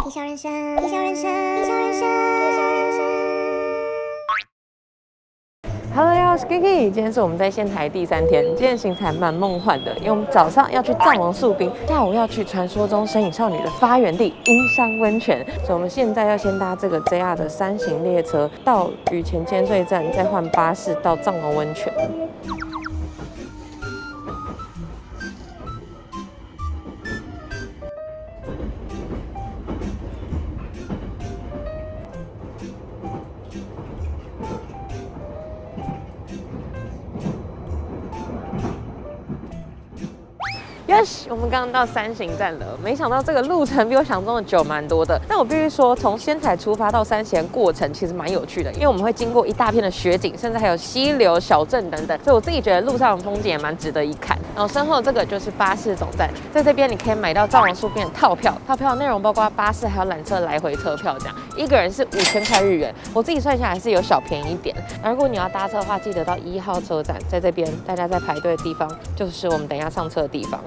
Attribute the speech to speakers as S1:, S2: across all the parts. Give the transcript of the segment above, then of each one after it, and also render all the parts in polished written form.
S1: 皮小人生，皮小人生，皮小人生，皮小人生。
S2: Hello， 大家好，我是 Kiki。今天是我们在仙台第3天，今天行程还蛮梦幻的，因为我们早上要去藏王树冰，下午要去传说中神隐少女的发源地鹰山温泉，所以我们现在要先搭这个 JR 的3型列车到羽前千岁站，再换巴士到藏王温泉。Yes， 我们刚刚到3型站了，没想到这个路程比我想中的久蛮多的。但我必须说，从仙台出发到3型过程其实蛮有趣的，因为我们会经过一大片的雪景，甚至还有溪流、小镇等等，所以我自己觉得路上的风景也蛮值得一看。然后身后这个就是巴士总站，在这边你可以买到藏王树冰的套票，套票内容包括巴士还有缆车来回车票，这样一个人是5000块日元，我自己算下来是有小便宜一点。如果你要搭车的话，记得到1号车站，在这边大家在排队的地方，就是我们等一下上车的地方。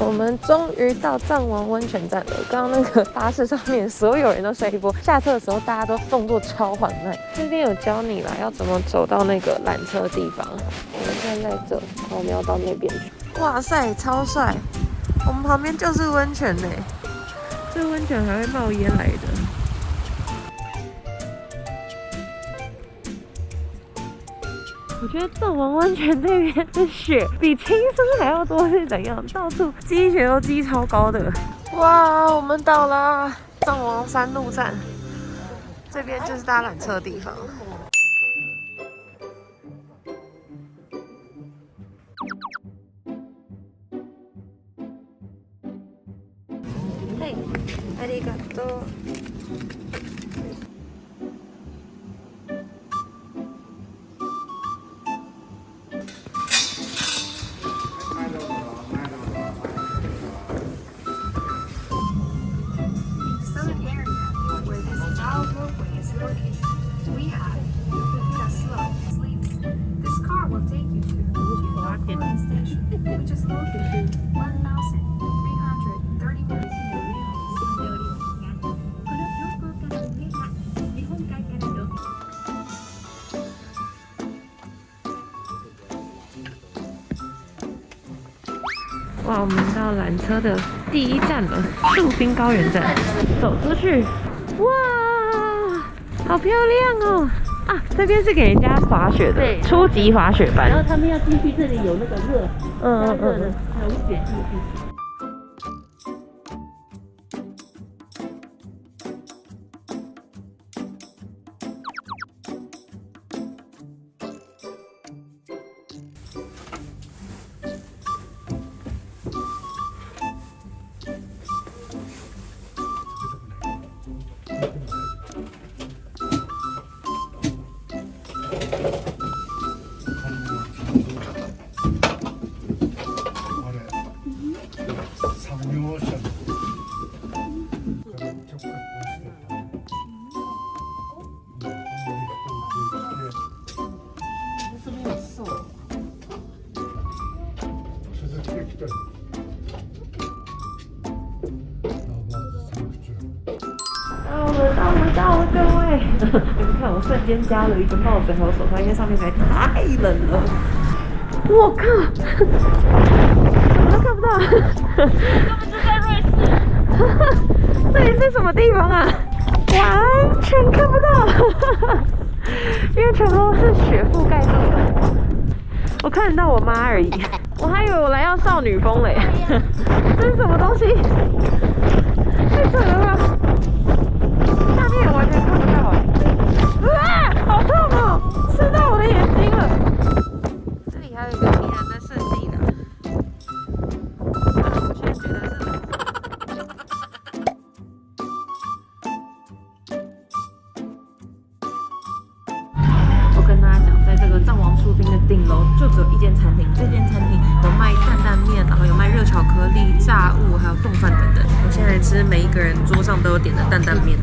S2: 我们终于到藏王温泉站了。刚刚那个巴士上面所有人都睡一波，下车的时候大家都动作超缓慢。这边有教你啦，要怎么走到那个缆车的地方。我们现在在这，我们要到那边去。哇塞，超帅！我们旁边就是温泉呢，这温泉还会冒烟来的。我觉得藏王温泉这边的雪比青森还要多是怎样？到处积雪都积超高的。哇，我们到了藏王山路站，这边就是搭缆车的地方。嘿，ありがとう。哇，我们到缆车的第1站了，树冰高原站。走出去，哇，好漂亮哦！啊，这边是给人家滑雪的，初级滑雪班。
S3: 然后他们要进去，这里有那个热，热的，还有1点进去。我到了，各位！你们看，我瞬间加了一个帽子还有手套，因为上面实在太冷了。我靠，什么都看不到。我们是在瑞士。这里是什么地方啊？完全看不到，因为全都是雪覆盖住的。我看得到我妈而已，我还以为我来到少女峰嘞。这是什么东西？太扯了吧！下面完全看不到啊，好痛哦，刺到我的眼睛了。这里还有一个迷人的圣地呢。我现在觉得是我跟大家讲，在这个藏王树冰的顶楼就只有一间餐厅，这间餐厅有卖担担面，然后有卖热巧克力、炸物，还有冻饭等等。我
S2: 们现在来吃每一个人桌上都有点的担担面，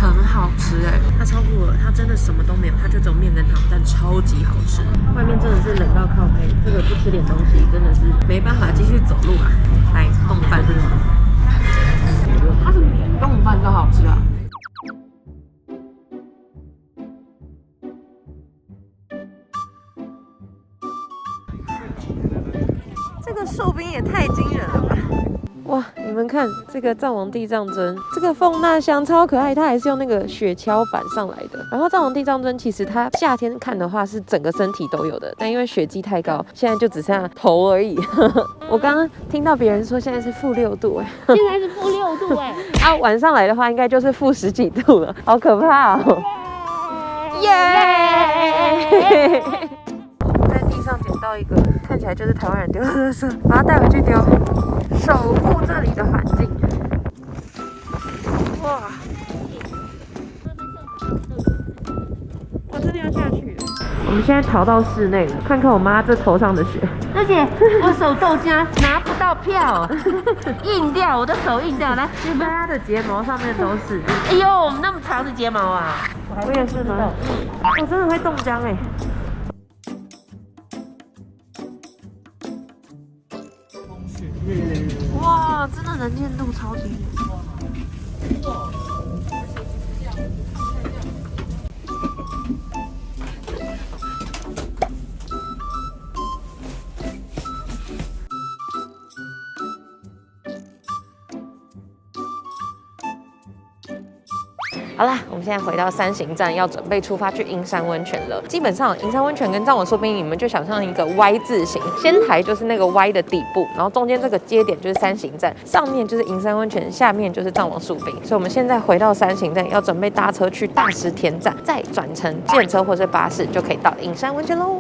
S2: 很好吃哎！它超酷了，它真的什么都没有，它就只有面跟汤，但超级好吃。外面真的是冷到靠背，这个不吃点东西真的是没办法继续走路啊！来，冻饭，它是冻饭都好吃啊。这个寿冰也太惊人了吧！哇，你们看这个藏王地藏针，这个凤纳香超可爱，它还是用那个雪橇板上来的。然后藏王地藏针其实它夏天看的话是整个身体都有的，但因为雪季太高，现在就只剩下头而已。我刚刚听到别人说现在是-6度哎，
S1: 现在是-6度哎，
S2: 啊晚上来的话应该就是-10几度了，好可怕哦！耶！在地上捡到一个看起来就是台湾人丢的垃圾，把它带回去丢，守护这里的环境。哇！我真的要下去了。我们现在逃到室内了，看看我妈这头上的雪。
S1: 而且我手豆浆拿不到票，硬掉，我的手硬掉。来，
S2: 她的睫毛上面都是。
S1: 哎呦，那么长的睫毛啊！
S2: 我也是吗？我真的会冻僵哎。哇，真的能见度超低。好啦，我们现在回到3行站，要准备出发去银山温泉了。基本上，银山温泉跟藏王寿冰，你们就想象一个 Y 字形，仙台就是那个 Y 的底部，然后中间这个接点就是3行站，上面就是银山温泉，下面就是藏王寿冰。所以我们现在回到3行站，要准备搭车去大石田站，再转乘计程车或是巴士，就可以到银山温泉喽。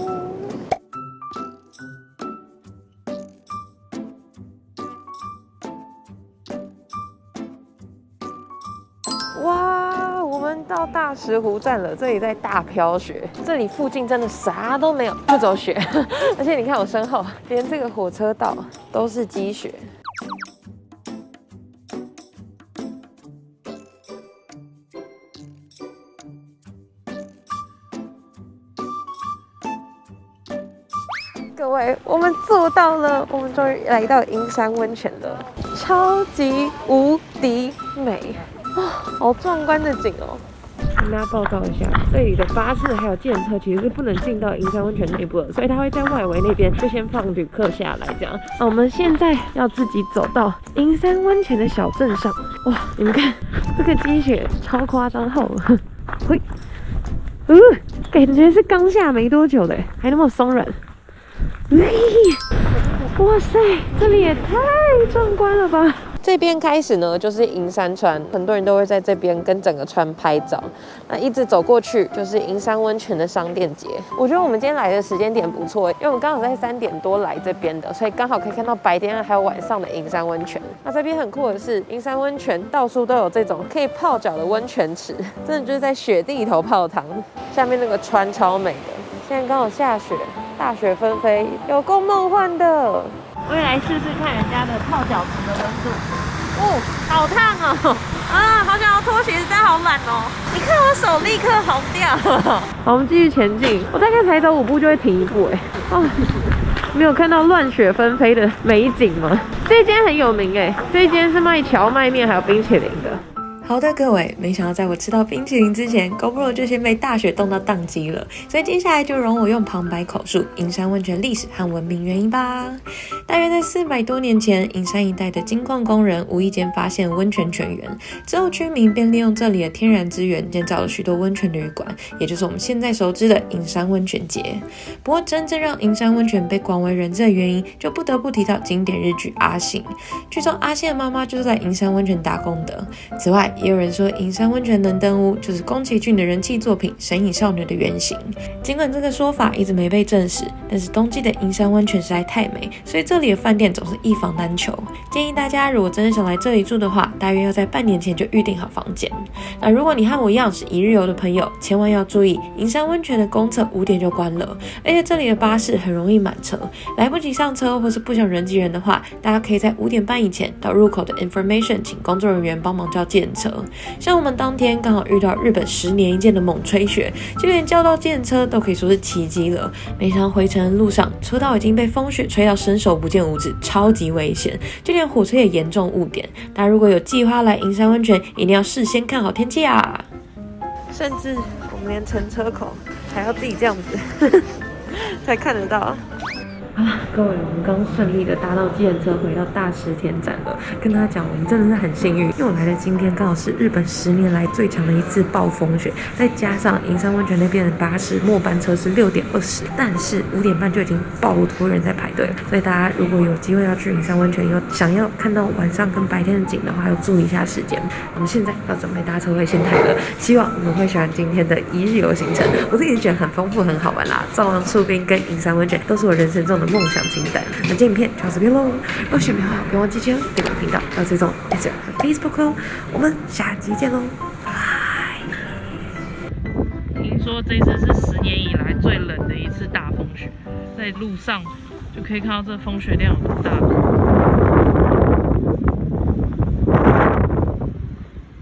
S2: 哇，我们到大石湖站了，这里在大飘雪，这里附近真的啥都没有，就只有雪，而且你看我身后，连这个火车道都是积雪。各位，我们做到了，我们终于来到银山温泉了，超级无敌美。好壮观的景哦！跟大家报告一下，这里的巴士还有计程车其实是不能进到银山温泉内部的，所以它会在外围那边就先放旅客下来这样。我们现在要自己走到银山温泉的小镇上，哇！你们看这个积雪超夸张厚，嘿，感觉是刚下没多久的，还那么松软。哇塞，这里也太壮观了吧！这边开始呢，就是银山川，很多人都会在这边跟整个川拍照。那一直走过去就是银山温泉的商店街。我觉得我们今天来的时间点不错，因为我们刚好在3点多来这边的，所以刚好可以看到白天还有晚上的银山温泉。那这边很酷的是，银山温泉到处都有这种可以泡脚的温泉池，真的就是在雪地里头泡汤。下面那个川超美的，现在刚好下雪，大雪纷飞，有够梦幻的。我也来试试看人家的泡脚池的温度。哦，好烫哦！啊，好想要脱鞋子，但好懒哦。你看我手立刻红掉。好，我们继续前进。我大概才走5步就会停1步，哎。哦，没有看到乱雪纷飞的美景吗？这间很有名哎，这间是卖荞麦面还有冰淇淋的。好的，各位，没想到在我吃到冰淇淋之前 ，GoPro 就先被大雪冻到宕机了，所以接下来就容我用旁白口述银山温泉历史和文明原因吧。大约在400多年前，银山一带的金矿工人无意间发现温泉泉源，之后居民便利用这里的天然资源建造了许多温泉旅馆，也就是我们现在熟知的银山温泉节。不过，真正让银山温泉被广为人知的原因，就不得不提到经典日剧《阿信》。据说阿信的妈妈就是在银山温泉打工的。此外，
S3: 也有人说银山温泉能登屋就是宫崎骏的人气作品《神隐少女》的原型。尽管这个说法一直没被证实，但是冬季的银山温泉实在太美，所以这里的饭店总是一房难求。建议大家如果真的想来这里住的话，大约要在半年前就预定好房间。那如果你和我一样是一日游的朋友，千万要注意，银山温泉的公厕5点就关了，而且这里的巴士很容易满车，来不及上车或是不想人挤人的话，大家可以在5点半以前到入口的 information 请工作人员帮忙叫计程车。像我们当天刚好遇到日本10年一见的猛吹雪，就连叫到计程车都可以说是奇迹了。没想到回程的路上，车道已经被风雪吹到伸手不见五指，超级危险，就连火车也严重误点。大家如果有计划来银山温泉，一定要事先看好天气啊！甚至我们连乘车口还要自己这样子才看得到。各位，我们刚顺利的搭到计程车回到大石田站了。跟大家讲，我们真的是很幸运，因为我来的今天刚好是日本10年来最强的一次暴风雪，再加上银山温泉那边的巴士末班车是6点20，但是5点半就已经爆多人在排队了。所以大家如果有机会要去银山温泉，有想要看到晚上跟白天的景的话，要注意一下时间。我们现在要准备搭车回仙台了，希望你们会喜欢今天的一日游行程。我自己觉得很丰富，很好玩啦。造浪树冰跟银山温泉都是我人生中的梦想清单。那这影片就到这边喽，如果喜欢的话，别忘记订阅我的频道，还有追踪 Instagram 和 Facebook 哦。我们下集见喽，拜。
S4: 听说这次是10年以来最冷的一次大风雪，在路上就可以看到这风雪量有多大。